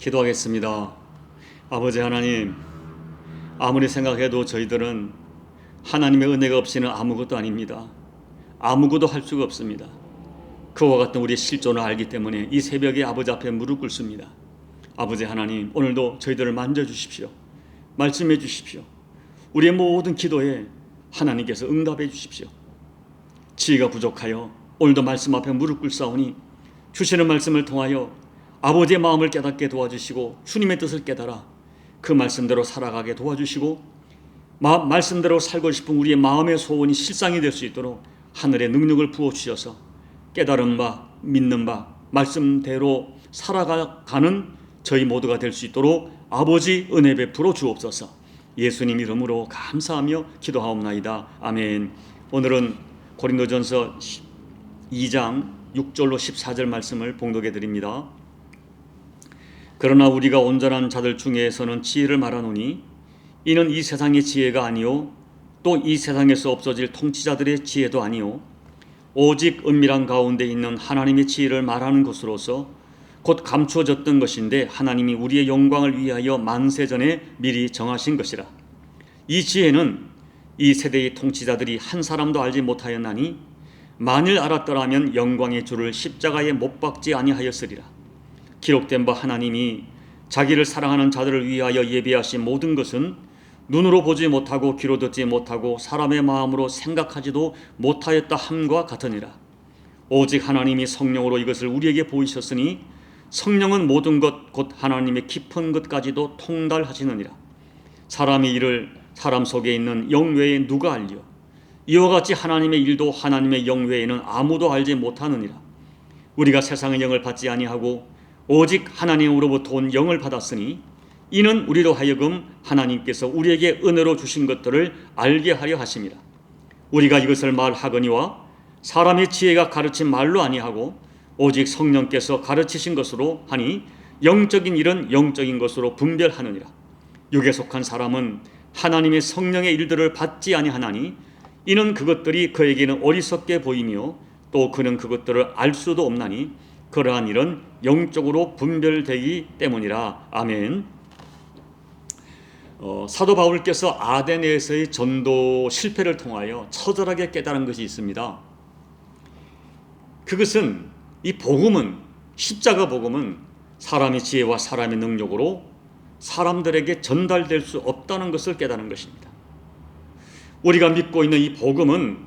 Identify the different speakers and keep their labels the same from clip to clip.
Speaker 1: 기도하겠습니다. 아버지 하나님, 아무리 생각해도 저희들은 하나님의 은혜가 없이는 아무것도 아닙니다. 아무것도 할 수가 없습니다. 그와 같은 우리의 실존을 알기 때문에 이 새벽에 아버지 앞에 무릎 꿇습니다. 아버지 하나님, 오늘도 저희들을 만져주십시오. 말씀해 주십시오. 우리의 모든 기도에 하나님께서 응답해 주십시오. 지혜가 부족하여 오늘도 말씀 앞에 무릎 꿇사오니 주시는 말씀을 통하여 아버지의 마음을 깨닫게 도와주시고 주님의 뜻을 깨달아 그 말씀대로 살아가게 도와주시고 말씀대로 살고 싶은 우리의 마음의 소원이 실상이 될 수 있도록 하늘의 능력을 부어주셔서 깨달은 바 믿는 바 말씀대로 살아가는 저희 모두가 될 수 있도록 아버지 은혜 베풀어 주옵소서. 예수님 이름으로 감사하며 기도하옵나이다. 아멘. 오늘은 고린도전서 2장 6절로 14절 말씀을 봉독해 드립니다. 그러나 우리가 온전한 자들 중에서는 지혜를 말하노니 이는 이 세상의 지혜가 아니요 또 이 세상에서 없어질 통치자들의 지혜도 아니요 오직 은밀한 가운데 있는 하나님의 지혜를 말하는 것으로서 곧 감추어졌던 것인데 하나님이 우리의 영광을 위하여 만세전에 미리 정하신 것이라. 이 지혜는 이 세대의 통치자들이 한 사람도 알지 못하였나니 만일 알았더라면 영광의 주를 십자가에 못 박지 아니하였으리라. 기록된 바 하나님이 자기를 사랑하는 자들을 위하여 예비하신 모든 것은 눈으로 보지 못하고 귀로 듣지 못하고 사람의 마음으로 생각하지도 못하였다 함과 같으니라. 오직 하나님이 성령으로 이것을 우리에게 보이셨으니 성령은 모든 것 곧 하나님의 깊은 것까지도 통달하시느니라. 사람의 일을 사람 속에 있는 영 외에 누가 알리요? 이와 같이 하나님의 일도 하나님의 영 외에는 아무도 알지 못하느니라. 우리가 세상의 영을 받지 아니하고 오직 하나님으로부터 온 영을 받았으니 이는 우리로 하여금 하나님께서 우리에게 은혜로 주신 것들을 알게 하려 하심이라. 우리가 이것을 말하거니와 사람의 지혜가 가르친 말로 아니하고 오직 성령께서 가르치신 것으로 하니 영적인 일은 영적인 것으로 분별하느니라. 육에 속한 사람은 하나님의 성령의 일들을 받지 아니하나니 이는 그것들이 그에게는 어리석게 보이며 또 그는 그것들을 알 수도 없나니 그러한 일은 영적으로 분별되기 때문이라. 아멘. 사도 바울께서 아데네에서의 전도 실패를 통하여 처절하게 깨달은 것이 있습니다. 그것은 이 복음은, 십자가 복음은 사람의 지혜와 사람의 능력으로 사람들에게 전달될 수 없다는 것을 깨달은 것입니다. 우리가 믿고 있는 이 복음은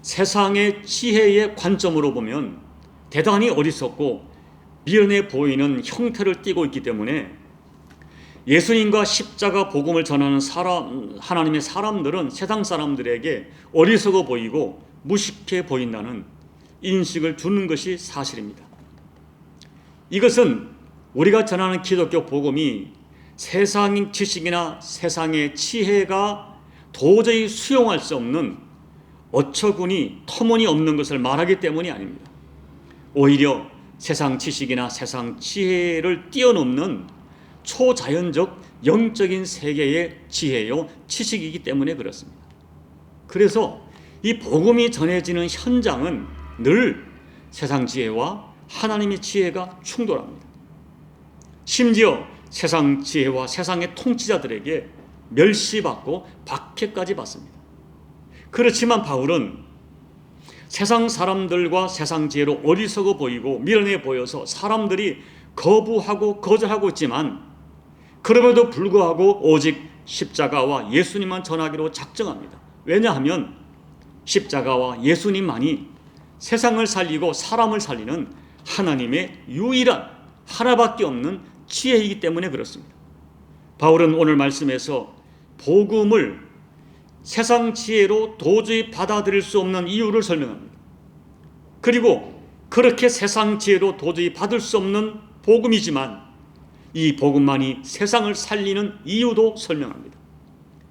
Speaker 1: 세상의 지혜의 관점으로 보면 대단히 어리석고 미련해 보이는 형태를 띠고 있기 때문에 예수님과 십자가 복음을 전하는 하나님의 사람들은 세상 사람들에게 어리석어 보이고 무식해 보인다는 인식을 주는 것이 사실입니다. 이것은 우리가 전하는 기독교 복음이 세상의 지식이나 세상의 지혜가 도저히 수용할 수 없는 어처구니 터무니없는 것을 말하기 때문이 아닙니다. 오히려 세상 지식이나 세상 지혜를 뛰어넘는 초자연적 영적인 세계의 지혜요 지식이기 때문에 그렇습니다. 그래서 이 복음이 전해지는 현장은 늘 세상 지혜와 하나님의 지혜가 충돌합니다. 심지어 세상 지혜와 세상의 통치자들에게 멸시받고 박해까지 받습니다. 그렇지만 바울은 세상 사람들과 세상 지혜로 어리석어 보이고 미련해 보여서 사람들이 거부하고 거절하고 있지만 그럼에도 불구하고 오직 십자가와 예수님만 전하기로 작정합니다. 왜냐하면 십자가와 예수님만이 세상을 살리고 사람을 살리는 하나님의 유일한 하나밖에 없는 지혜이기 때문에 그렇습니다. 바울은 오늘 말씀에서 복음을 세상 지혜로 도저히 받아들일 수 없는 이유를 설명합니다. 그리고 그렇게 세상 지혜로 도저히 받을 수 없는 복음이지만 이 복음만이 세상을 살리는 이유도 설명합니다.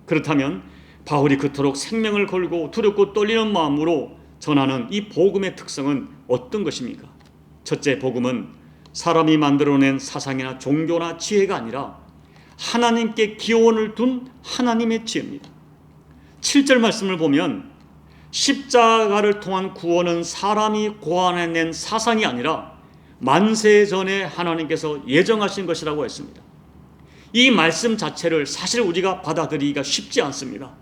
Speaker 1: 그렇다면 바울이 그토록 생명을 걸고 두렵고 떨리는 마음으로 전하는 이 복음의 특성은 어떤 것입니까? 첫째, 복음은 사람이 만들어낸 사상이나 종교나 지혜가 아니라 하나님께 기원을 둔 하나님의 지혜입니다. 7절 말씀을 보면 십자가를 통한 구원은 사람이 고안해낸 사상이 아니라 만세 전에 하나님께서 예정하신 것이라고 했습니다. 이 말씀 자체를 사실 우리가 받아들이기가 쉽지 않습니다.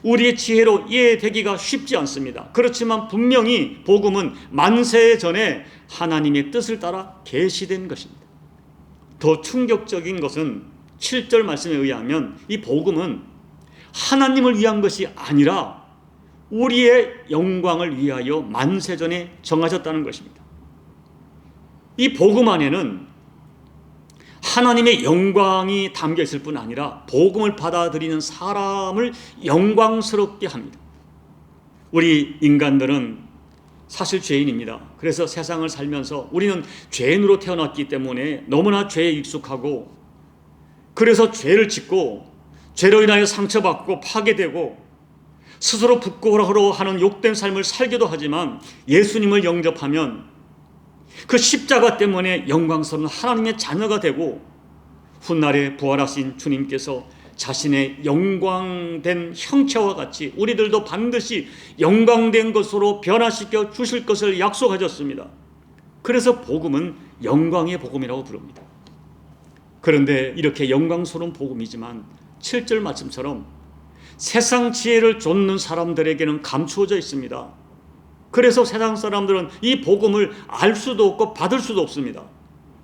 Speaker 1: 우리의 지혜로 이해되기가 쉽지 않습니다. 그렇지만 분명히 복음은 만세 전에 하나님의 뜻을 따라 계시된 것입니다. 더 충격적인 것은 7절 말씀에 의하면 이 복음은 하나님을 위한 것이 아니라 우리의 영광을 위하여 만세 전에 정하셨다는 것입니다. 이 복음 안에는 하나님의 영광이 담겨 있을 뿐 아니라 복음을 받아들이는 사람을 영광스럽게 합니다. 우리 인간들은 사실 죄인입니다. 그래서 세상을 살면서 우리는 죄인으로 태어났기 때문에 너무나 죄에 익숙하고, 그래서 죄를 짓고 죄로 인하여 상처받고 파괴되고 스스로 부끄러워하는 욕된 삶을 살기도 하지만, 예수님을 영접하면 그 십자가 때문에 영광스러운 하나님의 자녀가 되고, 훗날에 부활하신 주님께서 자신의 영광된 형체와 같이 우리들도 반드시 영광된 것으로 변화시켜 주실 것을 약속하셨습니다. 그래서 복음은 영광의 복음이라고 부릅니다. 그런데 이렇게 영광스러운 복음이지만 7절 말씀처럼 세상 지혜를 좇는 사람들에게는 감추어져 있습니다. 그래서 세상 사람들은 이 복음을 알 수도 없고 받을 수도 없습니다.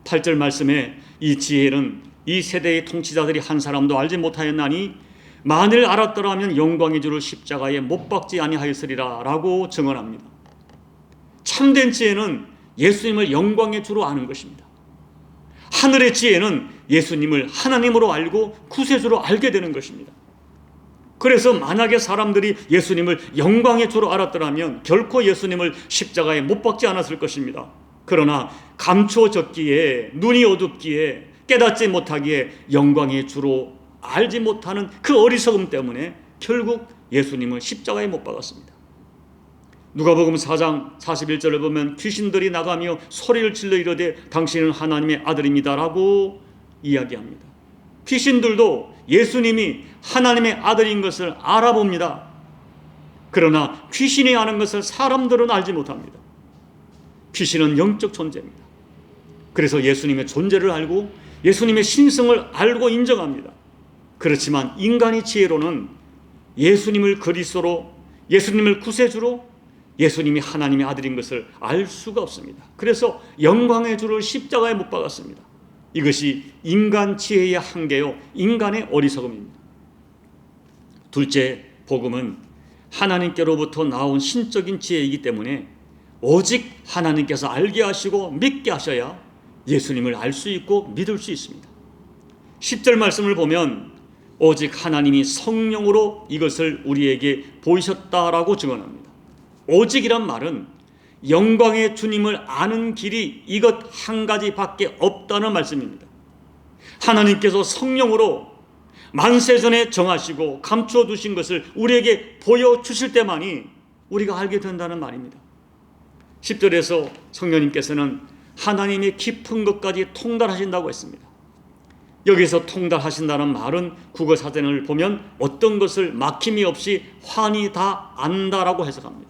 Speaker 1: 8절 말씀에 이 지혜는 이 세대의 통치자들이 한 사람도 알지 못하였나니 만일 알았더라면 영광의 주를 십자가에 못 박지 아니하였으리라 라고 증언합니다. 참된 지혜는 예수님을 영광의 주로 아는 것입니다. 하늘의 지혜는 예수님을 하나님으로 알고 구세주로 알게 되는 것입니다. 그래서 만약에 사람들이 예수님을 영광의 주로 알았더라면 결코 예수님을 십자가에 못 박지 않았을 것입니다. 그러나 감추어졌기에, 눈이 어둡기에, 깨닫지 못하기에 영광의 주로 알지 못하는 그 어리석음 때문에 결국 예수님을 십자가에 못 박았습니다. 누가복음 4장 41절을 보면 귀신들이 나가며 소리를 질러 이르되 당신은 하나님의 아들입니다 라고 이야기합니다. 귀신들도 예수님이 하나님의 아들인 것을 알아봅니다. 그러나 귀신이 아는 것을 사람들은 알지 못합니다. 귀신은 영적 존재입니다. 그래서 예수님의 존재를 알고 예수님의 신성을 알고 인정합니다. 그렇지만 인간의 지혜로는 예수님을 그리스도로, 예수님을 구세주로, 예수님이 하나님의 아들인 것을 알 수가 없습니다. 그래서 영광의 주를 십자가에 못 박았습니다. 이것이 인간 지혜의 한계요, 인간의 어리석음입니다. 둘째, 복음은 하나님께로부터 나온 신적인 지혜이기 때문에 오직 하나님께서 알게 하시고 믿게 하셔야 예수님을 알 수 있고 믿을 수 있습니다. 10절 말씀을 보면 오직 하나님이 성령으로 이것을 우리에게 보이셨다라고 증언합니다. 오직이란 말은 영광의 주님을 아는 길이 이것 한 가지밖에 없다는 말씀입니다. 하나님께서 성령으로 만세전에 정하시고 감추어 두신 것을 우리에게 보여주실 때만이 우리가 알게 된다는 말입니다. 10절에서 성령님께서는 하나님의 깊은 것까지 통달하신다고 했습니다. 여기서 통달하신다는 말은 국어사전을 보면 어떤 것을 막힘이 없이 환히 다 안다라고 해석합니다.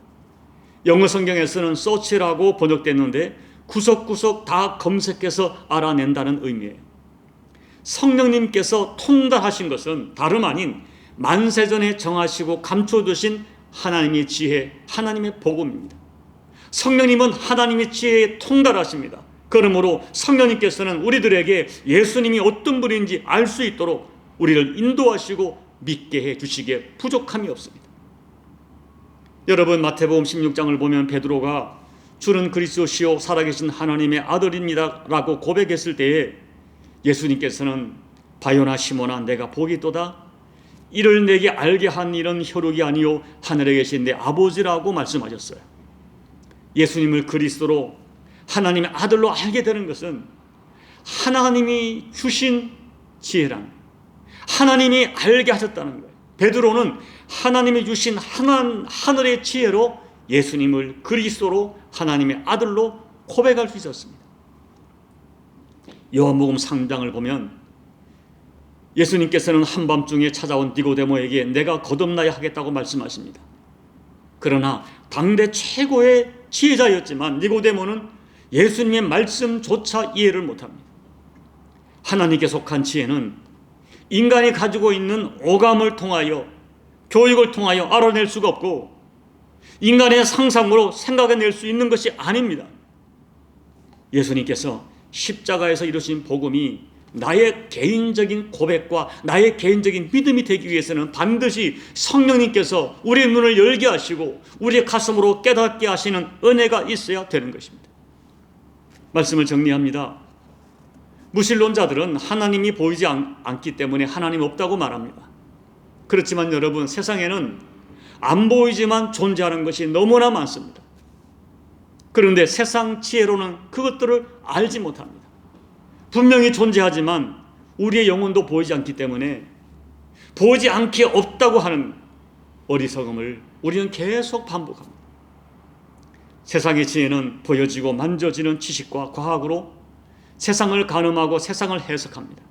Speaker 1: 영어 성경에서는 search라고 번역됐는데 구석구석 다 검색해서 알아낸다는 의미예요. 성령님께서 통달하신 것은 다름 아닌 만세전에 정하시고 감춰두신 하나님의 지혜, 하나님의 복음입니다. 성령님은 하나님의 지혜에 통달하십니다. 그러므로 성령님께서는 우리들에게 예수님이 어떤 분인지 알 수 있도록 우리를 인도하시고 믿게 해주시기에 부족함이 없습니다. 여러분, 마태복음 16장을 보면 베드로가 주는 그리스도시요 살아계신 하나님의 아들입니다 라고 고백했을 때에 예수님께서는 바요나 시몬아 내가 복이 또다 이를 내게 알게 한 일은 혈육이 아니요 하늘에 계신 내 아버지라고 말씀하셨어요. 예수님을 그리스도로 하나님의 아들로 알게 되는 것은 하나님이 주신 지혜란, 하나님이 알게 하셨다는 거예요. 베드로는 하나님이 주신 하늘의 지혜로 예수님을 그리스도로 하나님의 아들로 고백할 수 있었습니다. 요한복음 3장을 보면 예수님께서는 한밤중에 찾아온 니고데모에게 내가 거듭나야 하겠다고 말씀하십니다. 그러나 당대 최고의 지혜자였지만 니고데모는 예수님의 말씀조차 이해를 못합니다. 하나님께 속한 지혜는 인간이 가지고 있는 오감을 통하여, 교육을 통하여 알아낼 수가 없고 인간의 상상으로 생각해낼 수 있는 것이 아닙니다. 예수님께서 십자가에서 이루신 복음이 나의 개인적인 고백과 나의 개인적인 믿음이 되기 위해서는 반드시 성령님께서 우리의 눈을 열게 하시고 우리의 가슴으로 깨닫게 하시는 은혜가 있어야 되는 것입니다. 말씀을 정리합니다. 무신론자들은 하나님이 보이지 않기 때문에 하나님 없다고 말합니다. 그렇지만 여러분, 세상에는 안 보이지만 존재하는 것이 너무나 많습니다. 그런데 세상 지혜로는 그것들을 알지 못합니다. 분명히 존재하지만 우리의 영혼도 보이지 않기 때문에 보이지 않기에 없다고 하는 어리석음을 우리는 계속 반복합니다. 세상의 지혜는 보여지고 만져지는 지식과 과학으로 세상을 가늠하고 세상을 해석합니다.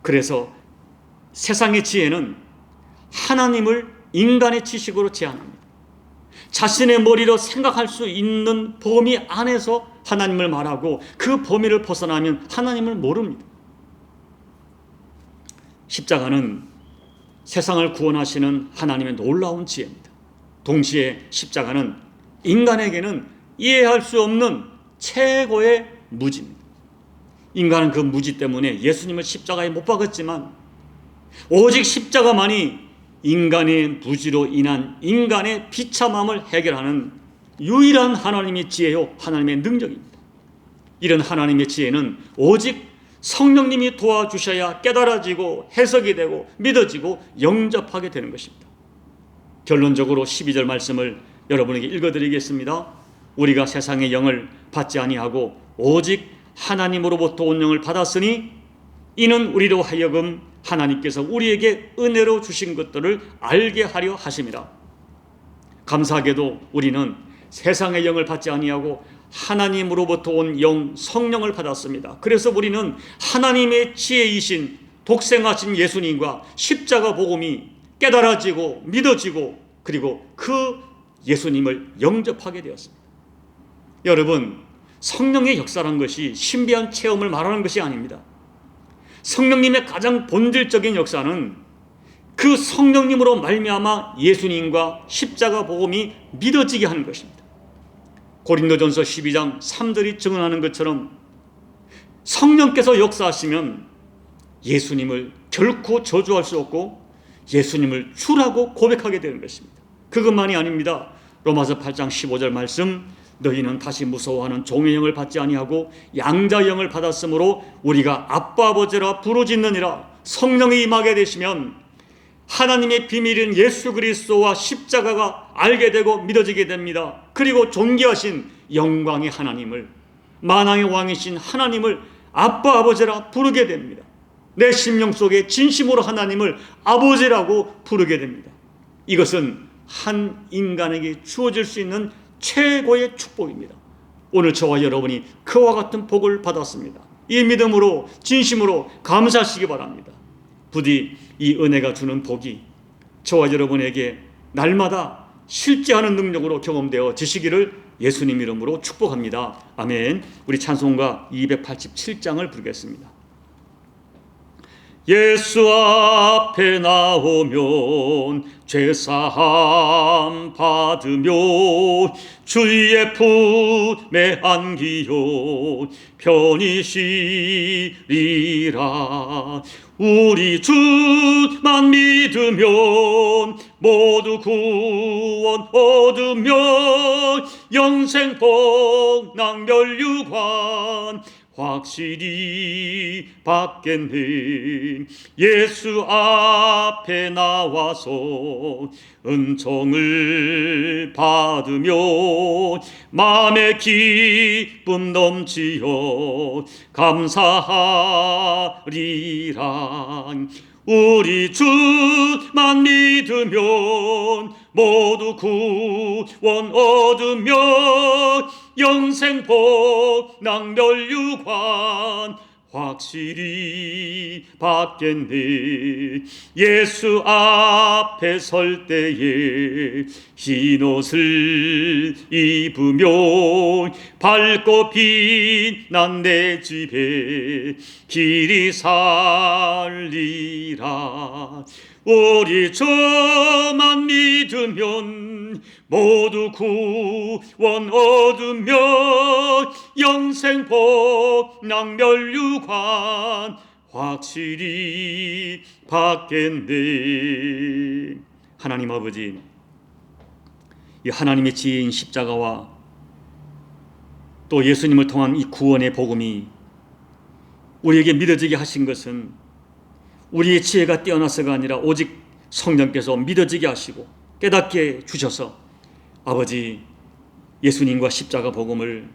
Speaker 1: 그래서 세상의 지혜는 하나님을 인간의 지식으로 제한합니다. 자신의 머리로 생각할 수 있는 범위 안에서 하나님을 말하고 그 범위를 벗어나면 하나님을 모릅니다. 십자가는 세상을 구원하시는 하나님의 놀라운 지혜입니다. 동시에 십자가는 인간에게는 이해할 수 없는 최고의 무지입니다. 인간은 그 무지 때문에 예수님을 십자가에 못 박았지만 오직 십자가만이 인간의 무지로 인한 인간의 비참함을 해결하는 유일한 하나님의 지혜요, 하나님의 능력입니다. 이런 하나님의 지혜는 오직 성령님이 도와주셔야 깨달아지고 해석이 되고 믿어지고 영접하게 되는 것입니다. 결론적으로 12절 말씀을 여러분에게 읽어드리겠습니다. 우리가 세상의 영을 받지 아니하고 오직 하나님으로부터 온 영을 받았으니 이는 우리로 하여금 하나님께서 우리에게 은혜로 주신 것들을 알게 하려 하심이라. 감사하게도 우리는 세상의 영을 받지 아니하고 하나님으로부터 온 영 성령을 받았습니다. 그래서 우리는 하나님의 지혜이신 독생하신 예수님과 십자가 복음이 깨달아지고 믿어지고 그리고 그 예수님을 영접하게 되었습니다. 여러분, 성령의 역사란 것이 신비한 체험을 말하는 것이 아닙니다. 성령님의 가장 본질적인 역사는 그 성령님으로 말미암아 예수님과 십자가 복음이 믿어지게 하는 것입니다. 고린도전서 12장 3절이 증언하는 것처럼 성령께서 역사하시면 예수님을 결코 저주할 수 없고 예수님을 주라고 고백하게 되는 것입니다. 그것만이 아닙니다. 로마서 8장 15절 말씀, 너희는 다시 무서워하는 종의 영을 받지 아니하고 양자의 영을 받았으므로 우리가 아빠 아버지라 부르짖느니라. 성령이 임하게 되시면 하나님의 비밀인 예수 그리스도와 십자가가 알게 되고 믿어지게 됩니다. 그리고 존귀하신 영광의 하나님을, 만왕의 왕이신 하나님을 아빠 아버지라 부르게 됩니다. 내 심령 속에 진심으로 하나님을 아버지라고 부르게 됩니다. 이것은 한 인간에게 주어질 수 있는 최고의 축복입니다. 오늘 저와 여러분이 그와 같은 복을 받았습니다. 이 믿음으로 진심으로 감사하시기 바랍니다. 부디 이 은혜가 주는 복이 저와 여러분에게 날마다 실제하는 능력으로 경험되어 지시기를 예수님 이름으로 축복합니다. 아멘. 우리 찬송가 287장을 부르겠습니다. 예수 앞에 나오면 죄사함 받으며 주의 품에 안기요 편히 쉬리라. 우리 주만 믿으면 모두 구원 얻으며 영생 복락 멸류관 확실히 받겠네. 예수 앞에 나와서 은총을 받으며 마음의 기쁨 넘치어 감사하리라. 우리 주만 믿으면 모두 구원 얻으며 영생 복락 멸류관 확실히 받겠네. 예수 앞에 설 때에 흰 옷을 입으면 밝고 빛난 내 집에 길이 살리라. 우리 저만 믿으면 모두 구원 얻으며 영생 복락 멸류관 확실히 받겠네. 하나님 아버지, 이 하나님의 지혜인 십자가와 또 예수님을 통한 이 구원의 복음이 우리에게 믿어지게 하신 것은 우리의 지혜가 뛰어나서가 아니라 오직 성령께서 믿어지게 하시고 깨닫게 주셔서 아버지 예수님과 십자가 복음을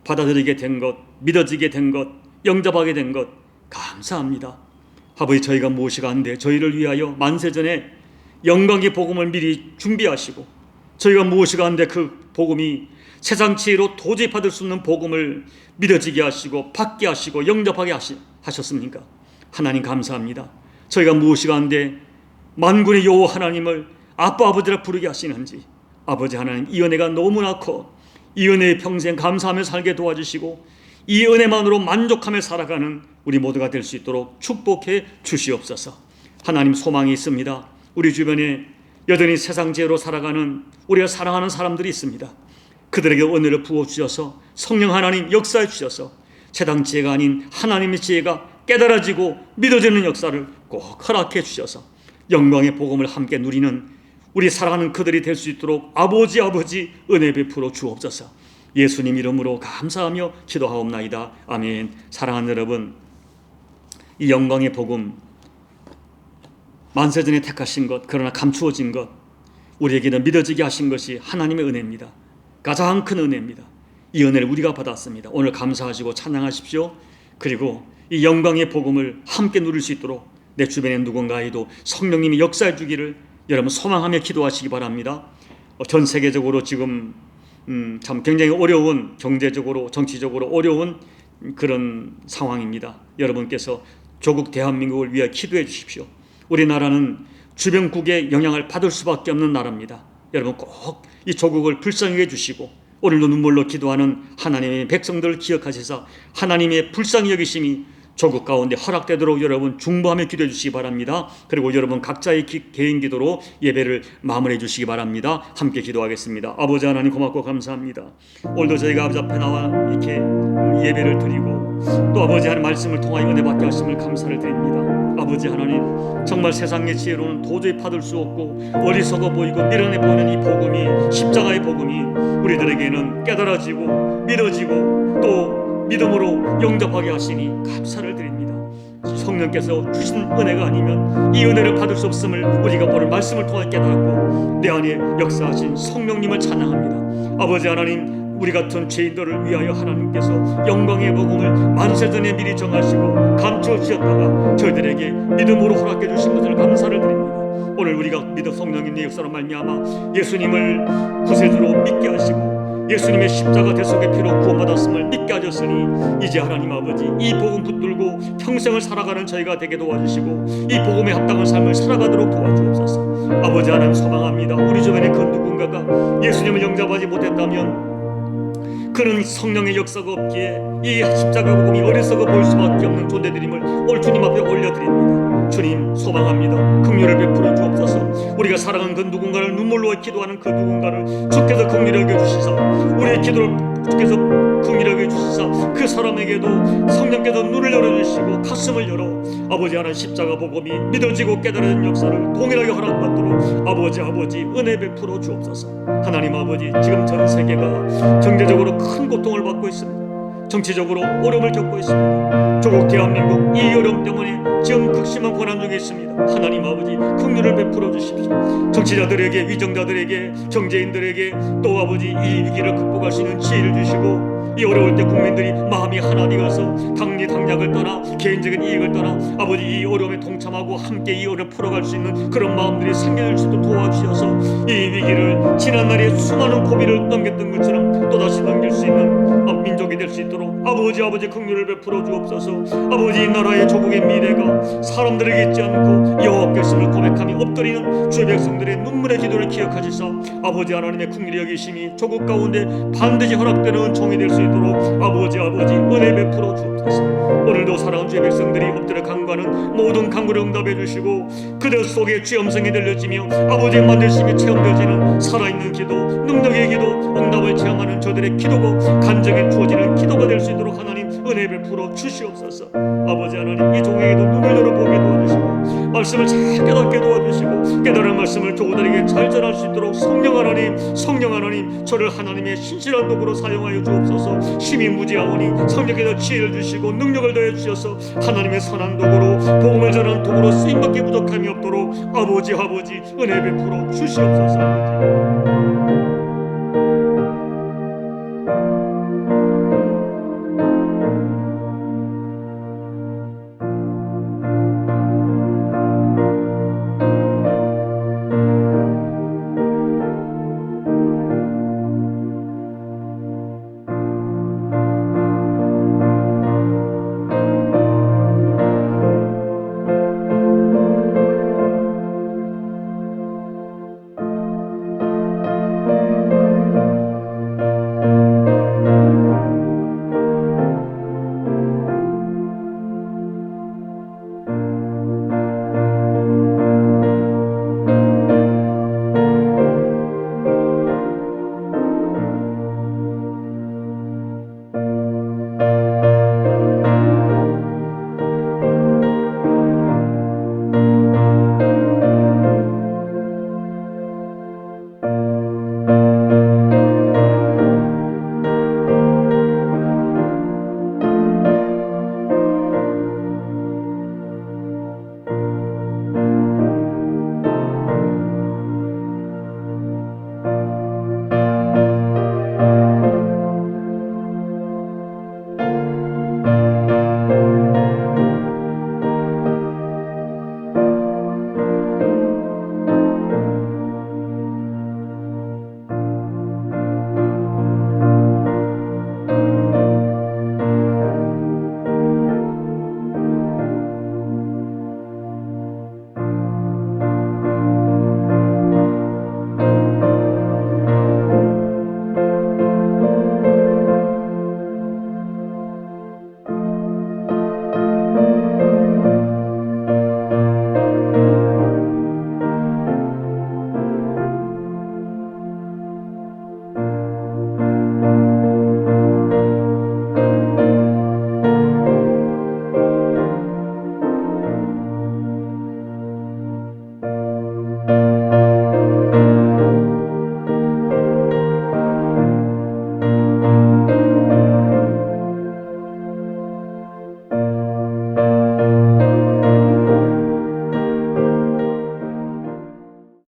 Speaker 1: 받아들이게 된 것, 믿어지게 된 것, 영접하게 된 것 감사합니다. 아버지, 저희가 무엇이 가는데 저희를 위하여 만세전에 영광의 복음을 미리 준비하시고 저희가 무엇이 가는데 그 복음이 세상 지혜로 도저히 받을 수 없는 복음을 믿어지게 하시고 받게 하시고 영접하게 하셨습니까? 하나님 감사합니다. 저희가 무엇이 가는데 만군의 여호와 하나님을 아빠 아버지라 부르게 하시는지 아버지 하나님, 이 은혜가 너무나 커 이 은혜에 평생 감사하며 살게 도와주시고 이 은혜만으로 만족하며 살아가는 우리 모두가 될 수 있도록 축복해 주시옵소서. 하나님, 소망이 있습니다. 우리 주변에 여전히 세상 지혜로 살아가는 우리가 사랑하는 사람들이 있습니다. 그들에게 은혜를 부어주셔서 성령 하나님 역사해 주셔서 세상 지혜가 아닌 하나님의 지혜가 깨달아지고 믿어지는 역사를 꼭 허락해 주셔서 영광의 복음을 함께 누리는 우리 사랑하는 그들이 될 수 있도록 아버지 은혜 베풀어 주옵소서. 예수님 이름으로 감사하며 기도하옵나이다. 아멘. 사랑하는 여러분, 이 영광의 복음 만세전에 택하신 것, 그러나 감추어진 것, 우리에게는 믿어지게 하신 것이 하나님의 은혜입니다. 가장 큰 은혜입니다. 이 은혜를 우리가 받았습니다. 오늘 감사하시고 찬양하십시오. 그리고 이 영광의 복음을 함께 누릴 수 있도록 내 주변에 누군가에도 성령님이 역사해 주기를 여러분 소망하며 기도하시기 바랍니다. 전 세계적으로 지금 참 굉장히 어려운, 경제적으로 정치적으로 어려운 그런 상황입니다. 여러분께서 조국 대한민국을 위해 기도해 주십시오. 우리나라는 주변국의 영향을 받을 수밖에 없는 나라입니다. 여러분 꼭 이 조국을 불쌍히 해주시고 오늘도 눈물로 기도하는 하나님의 백성들을 기억하시사 하나님의 불쌍히 여기심이 조국 가운데 허락되도록 여러분 중보하며 기도해 주시기 바랍니다. 그리고 여러분 각자의 개인 기도로 예배를 마무리해 주시기 바랍니다. 함께 기도하겠습니다. 아버지 하나님 고맙고 감사합니다. 오늘도 저희가 아버지 앞에 나와 이렇게 예배를 드리고 또 아버지 하나님 말씀을 통하여 은혜 받게 하심을 감사를 드립니다. 아버지 하나님, 정말 세상의 지혜로는 도저히 받을 수 없고 어리석어 보이고 미련해 보이는 이 복음이, 십자가의 복음이 우리들에게는 깨달아지고 믿어지고 또 믿음으로 영접하게 하시니 감사를 드립니다. 성령께서 주신 은혜가 아니면 이 은혜를 받을 수 없음을 우리가 오늘 말씀을 통해 깨달았고 내 안에 역사하신 성령님을 찬양합니다. 아버지 하나님, 우리 같은 죄인들을 위하여 하나님께서 영광의 복음을 만세전에 미리 정하시고 감추어 주셨다가 저희들에게 믿음으로 허락해 주신 것을 감사를 드립니다. 오늘 우리가 믿어 성령님의 역사로 말미암아 예수님을 구세주로 믿게 하시고 예수님의 십자가 대속의 피로 구원받았음을 믿게 하셨으니 이제 하나님 아버지 이 복음 붙들고 평생을 살아가는 저희가 되게 도와주시고 이 복음에 합당한 삶을 살아가도록 도와주옵소서. 아버지 하나님 소망합니다. 우리 주변에 그 누군가가 예수님을 영접하지 못했다면 그는 성령의 역사가 없기에 이 십자가 복음이 어리석어 보일 수밖에 없는 존재들임을 오늘 주님 앞에 올려드립니다. 주님 소망합니다. 긍휼을 베풀어 주옵소서. 우리가 사랑하는 그 누군가를 눈물로 기도하는 그 누군가를 주께서 긍휼히 여겨주시사 우리의 기도를 주께서 긍휼히 여겨주시사 그 사람에게도 성령께서 눈을 열어주시고 가슴을 열어 아버지 하나님 십자가 복음이 믿어지고 깨달아진 역사를 동일하게 허락받도록 아버지 은혜 베풀어 주옵소서. 하나님 아버지, 지금 전 세계가 경제적으로 큰 고통을 받고 있습니다. 정치적으로 어려움을 겪고 있습니다. 조국 대한민국 이 어려움 때문에 지금 극심한 고난 중에 있습니다. 하나님 아버지 긍휼을 베풀어 주십시오. 정치자들에게, 위정자들에게, 경제인들에게 또 아버지 이 위기를 극복할 수 있는 지혜를 주시고, 이 어려울 때 국민들이 마음이 하나 되어서 당리당략을 떠나 개인적인 이익을 떠나 아버지 이 어려움에 동참하고 함께 이 어려움을 풀어갈 수 있는 그런 마음들이 생겨날 수 있도록 도와주셔서 이 위기를 지난날에 수많은 고비를 넘겼던 것처럼 또다시 넘길 수 있는 민족이 될 수 있도록 아버지 긍휼을 베풀어 주옵소서. 아버지 이 나라의 조국의 미래가 사람들에게 있지 않고 여호와께서를 고백하며 엎드리는 주의 백성들의 눈물의 기도를 기억하시사 아버지 하나님의 긍휼히 여기심이 조국 가운데 반드시 허락되는 은총이 될 수 있도록 아버지 은혜 베풀어 주옵소서. 오늘도 사랑하는 주의 백성들이 엎드려 간구하는 모든 간구를 응답해 주시고 그들 속에 주의 음성이 들려지며 아버지의 만드심이 체험되어지는 살아있는 기도, 능력의 기도, 응답을 체험하는 저들의 기도가 간증에 주어지는 기도가 될 수 있도록 하나님 은혜 베풀어 주시옵소서. 아버지 하나님 이 종에게도 눈을 열어보게 도와주시고 말씀을 잘 깨닫게 도와주시고 깨달은 말씀을 교우들에게 잘 전할 수 있도록 성령 하나님 저를 하나님의 신실한 도구로 사용하여 주옵소서. 힘이 무지하오니 성령께서 지혜를 주시고 능력을 더해 주셔서 하나님의 선한 도구로 복음을 전하는 도구로 쓰임받기 부족함이 없도록 아버지 은혜 베풀어 주시옵소서.